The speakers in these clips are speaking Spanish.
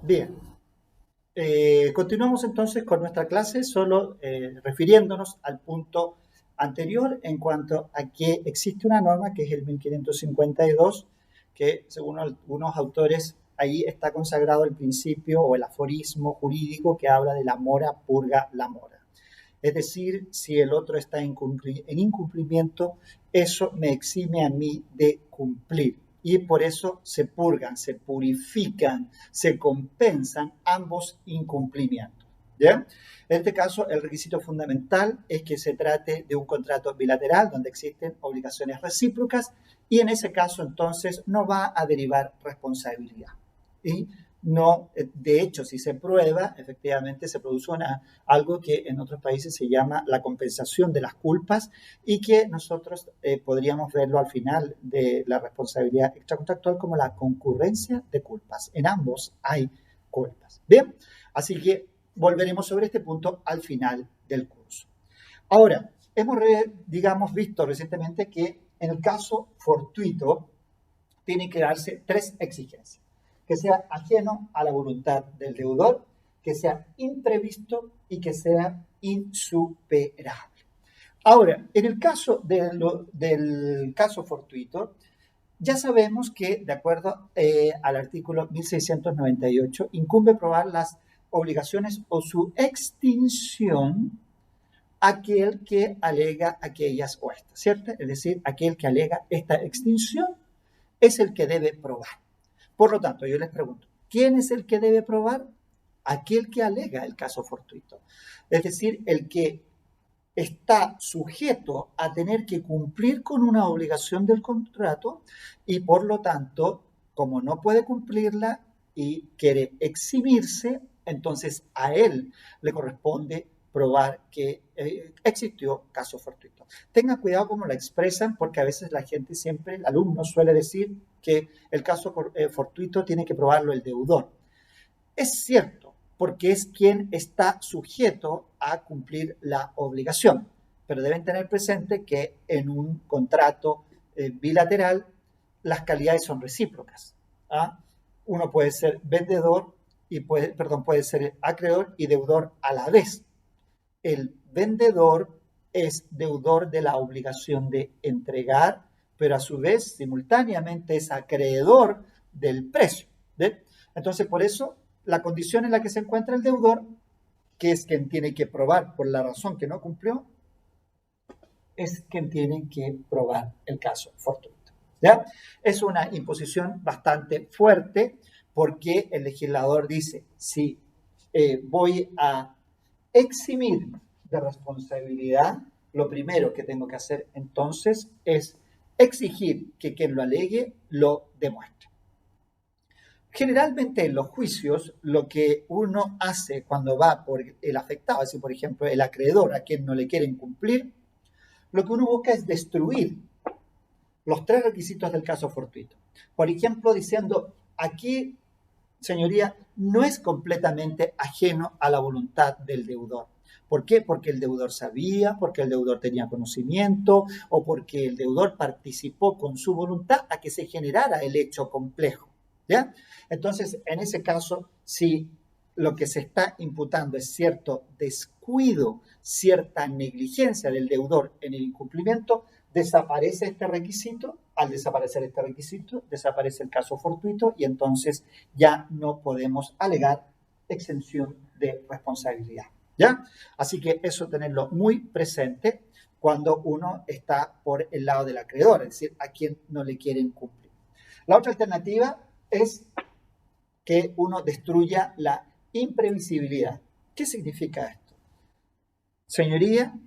Bien, continuamos entonces con nuestra clase, solo refiriéndonos al punto anterior en cuanto a que existe una norma que es el 1552, que según algunos autores ahí está consagrado el principio o el aforismo jurídico que habla de la mora purga la mora. Es decir, si el otro está en incumplimiento, eso me exime a mí de cumplir. Y por eso se purgan, se purifican, se compensan ambos incumplimientos. ¿Ya? En este caso, el requisito fundamental es que se trate de un contrato bilateral donde existen obligaciones recíprocas y en ese caso, entonces, no va a derivar responsabilidad. Y no, de hecho, si se prueba, efectivamente se produce algo que en otros países se llama la compensación de las culpas y que nosotros podríamos verlo al final de la responsabilidad extracontractual como la concurrencia de culpas. En ambos hay culpas. Bien, así que volveremos sobre este punto al final del curso. Ahora, hemos, digamos, visto recientemente que en el caso fortuito tiene que darse tres exigencias: que sea ajeno a la voluntad del deudor, que sea imprevisto y que sea insuperable. Ahora, en el caso del caso fortuito, ya sabemos que, de acuerdo al artículo 1698, incumbe probar las obligaciones o su extinción aquel que alega aquellas o estas, ¿cierto? Es decir, aquel que alega esta extinción es el que debe probar. Por lo tanto, yo les pregunto, ¿quién es el que debe probar? Aquel que alega el caso fortuito. Es decir, el que está sujeto a tener que cumplir con una obligación del contrato y por lo tanto, como no puede cumplirla y quiere eximirse, entonces a él le corresponde probar que existió caso fortuito. Tengan cuidado cómo lo expresan, porque a veces la gente siempre, el alumno suele decir que el caso fortuito tiene que probarlo el deudor. Es cierto, porque es quien está sujeto a cumplir la obligación, pero deben tener presente que en un contrato bilateral las calidades son recíprocas. ¿Ah? Uno puede ser vendedor y puede ser acreedor y deudor a la vez. El vendedor es deudor de la obligación de entregar, pero a su vez simultáneamente es acreedor del precio. ¿Ve? Entonces, por eso, la condición en la que se encuentra el deudor, que es quien tiene que probar por la razón que no cumplió, es quien tiene que probar el caso fortuito. ¿Ya? Es una imposición bastante fuerte porque el legislador dice, si voy a eximir de responsabilidad, lo primero que tengo que hacer entonces es exigir que quien lo alegue lo demuestre. Generalmente en los juicios lo que uno hace cuando va por el afectado, es decir, por ejemplo, el acreedor a quien no le quieren cumplir, lo que uno busca es destruir los tres requisitos del caso fortuito. Por ejemplo, diciendo, aquí, señoría, no es completamente ajeno a la voluntad del deudor. ¿Por qué? Porque el deudor sabía, porque el deudor tenía conocimiento o porque el deudor participó con su voluntad a que se generara el hecho complejo. ¿Ya? Entonces, en ese caso, si lo que se está imputando es cierto descuido, cierta negligencia del deudor en el incumplimiento, desaparece este requisito. Al desaparecer este requisito, desaparece el caso fortuito y entonces ya no podemos alegar exención de responsabilidad. ¿Ya? Así que eso tenerlo muy presente cuando uno está por el lado del acreedor, es decir, a quien no le quieren cumplir. La otra alternativa es que uno destruya la imprevisibilidad. ¿Qué significa esto? Señoría,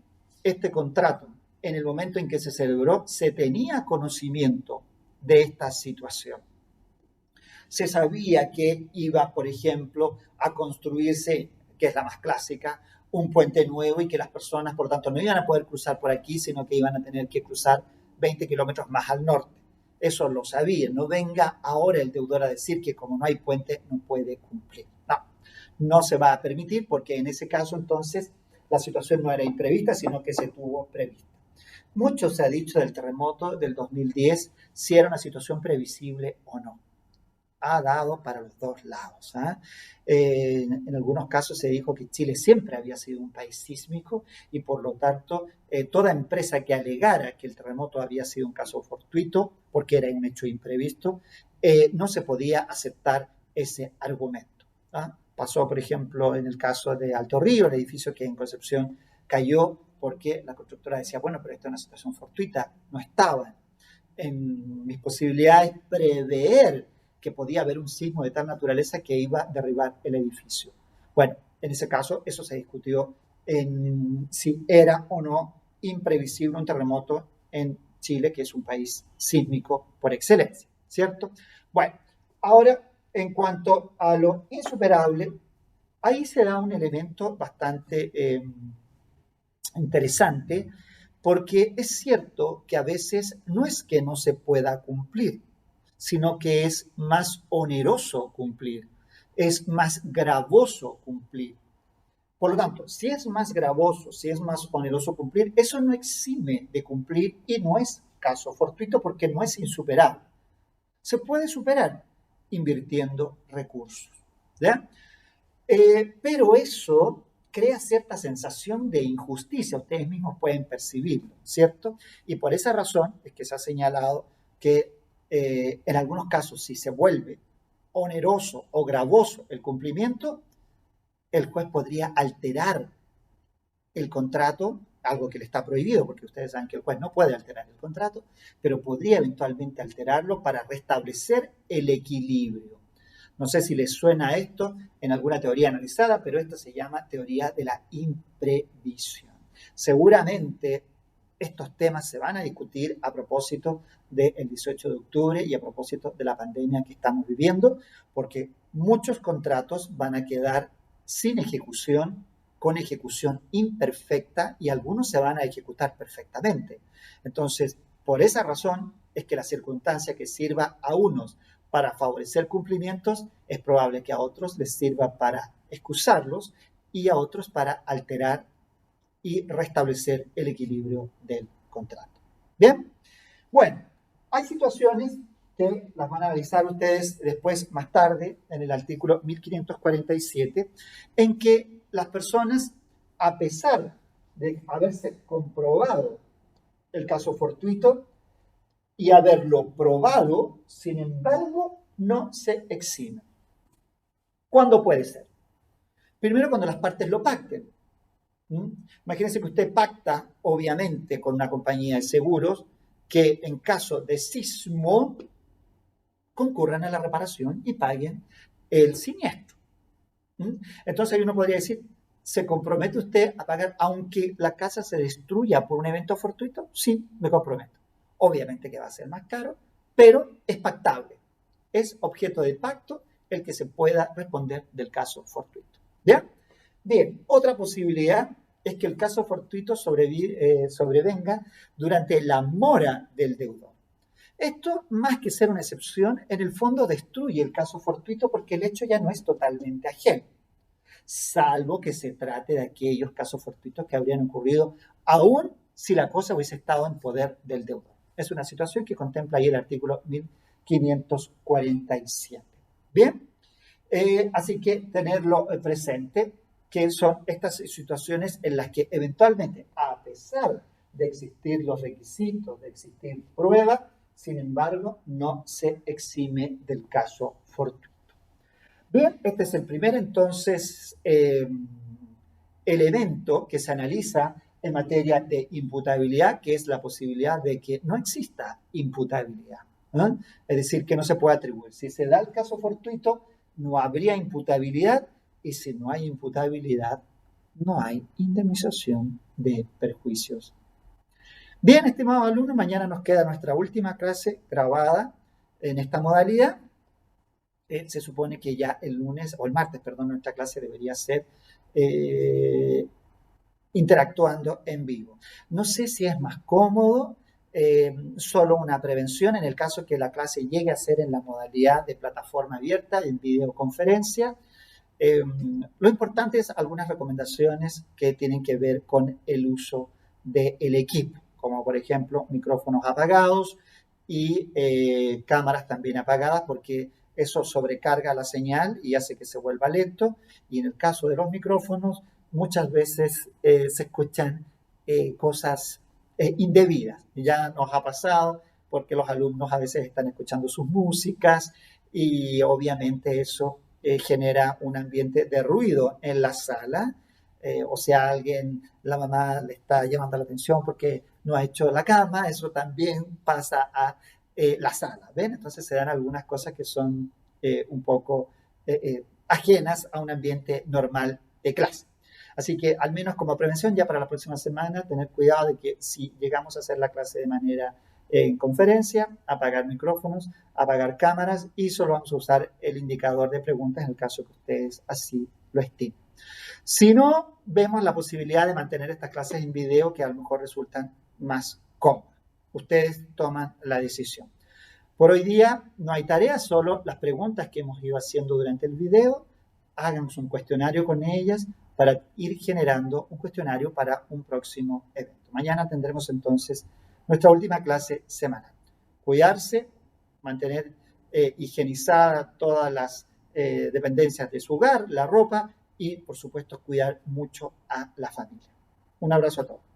este contrato, en el momento en que se celebró, se tenía conocimiento de esta situación. Se sabía que iba, por ejemplo, a construirse, que es la más clásica, un puente nuevo y que las personas, por lo tanto, no iban a poder cruzar por aquí, sino que iban a tener que cruzar 20 kilómetros más al norte. Eso lo sabía. No venga ahora el deudor a decir que como no hay puente no puede cumplir. No, no se va a permitir porque en ese caso entonces la situación no era imprevista, sino que se tuvo prevista. Mucho se ha dicho del terremoto del 2010, si era una situación previsible o no. ha dado para los dos lados. ¿Ah? En algunos casos se dijo que Chile siempre había sido un país sísmico y por lo tanto toda empresa que alegara que el terremoto había sido un caso fortuito, porque era un hecho imprevisto, no se podía aceptar ese argumento. ¿Ah? Pasó, por ejemplo, en el caso de Alto Río, el edificio que en Concepción cayó porque la constructora decía, bueno, pero esta es una situación fortuita, no estaba en mis posibilidades prever que podía haber un sismo de tal naturaleza que iba a derribar el edificio. Bueno, en ese caso eso se discutió en si era o no imprevisible un terremoto en Chile, que es un país sísmico por excelencia, ¿cierto? Bueno, ahora en cuanto a lo insuperable, ahí se da un elemento bastante interesante, porque es cierto que a veces no es que no se pueda cumplir, sino que es más oneroso cumplir, es más gravoso cumplir. Por lo tanto, si es más gravoso, si es más oneroso cumplir, eso no exime de cumplir y no es caso fortuito porque no es insuperable. Se puede superar invirtiendo recursos. ¿Ya? Pero eso crea cierta sensación de injusticia, ustedes mismos pueden percibirlo, ¿cierto? Y por esa razón es que se ha señalado que en algunos casos, si se vuelve oneroso o gravoso el cumplimiento, el juez podría alterar el contrato, algo que le está prohibido, porque ustedes saben que el juez no puede alterar el contrato, pero podría eventualmente alterarlo para restablecer el equilibrio. No sé si les suena esto en alguna teoría analizada, pero esto se llama teoría de la imprevisión. Seguramente estos temas se van a discutir a propósito del 18 de octubre y a propósito de la pandemia que estamos viviendo, porque muchos contratos van a quedar sin ejecución, con ejecución imperfecta y algunos se van a ejecutar perfectamente. Entonces, por esa razón es que la circunstancia que sirva a unos para favorecer cumplimientos, es probable que a otros les sirva para excusarlos y a otros para alterar y restablecer el equilibrio del contrato. Bien, bueno, hay situaciones que las van a analizar ustedes después, más tarde, en el artículo 1547, en que las personas, a pesar de haberse comprobado el caso fortuito, y haberlo probado, sin embargo, no se exime. ¿Cuándo puede ser? Primero, cuando las partes lo pacten. Imagínense que usted pacta, obviamente, con una compañía de seguros que en caso de sismo concurran a la reparación y paguen el siniestro. Entonces ahí uno podría decir, ¿se compromete usted a pagar aunque la casa se destruya por un evento fortuito? Sí, me comprometo. Obviamente que va a ser más caro, pero es pactable. Es objeto de pacto el que se pueda responder del caso fortuito. ¿Ya? Bien, otra posibilidad es que el caso fortuito sobrevenga durante la mora del deudor. Esto, más que ser una excepción, en el fondo destruye el caso fortuito porque el hecho ya no es totalmente ajeno, salvo que se trate de aquellos casos fortuitos que habrían ocurrido aún si la cosa hubiese estado en poder del deudor. Es una situación que contempla ahí el artículo 1547. Bien, así que tenerlo presente, que son estas situaciones en las que eventualmente, a pesar de existir los requisitos, de existir pruebas, sin embargo, no se exime del caso fortuito. Bien, este es el primer entonces elemento que se analiza en materia de imputabilidad, que es la posibilidad de que no exista imputabilidad. ¿Eh? Es decir, que no se puede atribuir. Si se da el caso fortuito, no habría imputabilidad y si no hay imputabilidad, no hay indemnización de perjuicios. Bien, estimados alumnos, mañana nos queda nuestra última clase grabada en esta modalidad. Se supone que ya el lunes, o el martes, perdón, nuestra clase debería ser interactuando en vivo. No sé si es más cómodo, solo una prevención en el caso que la clase llegue a ser en la modalidad de plataforma abierta, en videoconferencia. Lo importante es algunas recomendaciones que tienen que ver con el uso del equipo, como por ejemplo micrófonos apagados y cámaras también apagadas, porque eso sobrecarga la señal y hace que se vuelva lento. Y en el caso de los micrófonos, muchas veces se escuchan cosas indebidas. Ya nos ha pasado porque los alumnos a veces están escuchando sus músicas y obviamente eso genera un ambiente de ruido en la sala. O sea, la mamá le está llamando la atención porque no ha hecho la cama, eso también pasa a la sala, ¿ven? Entonces se dan algunas cosas que son un poco ajenas a un ambiente normal de clase. Así que al menos como prevención ya para la próxima semana, tener cuidado de que si llegamos a hacer la clase de manera en conferencia, apagar micrófonos, apagar cámaras y solo vamos a usar el indicador de preguntas en el caso que ustedes así lo estimen. Si no, vemos la posibilidad de mantener estas clases en video que a lo mejor resultan más cómodas. Ustedes toman la decisión. Por hoy día no hay tarea, solo las preguntas que hemos ido haciendo durante el video. Hagamos un cuestionario con ellas para ir generando un cuestionario para un próximo evento. Mañana tendremos entonces nuestra última clase semanal. Cuidarse, mantener higienizadas todas las dependencias de su hogar, la ropa y, por supuesto, cuidar mucho a la familia. Un abrazo a todos.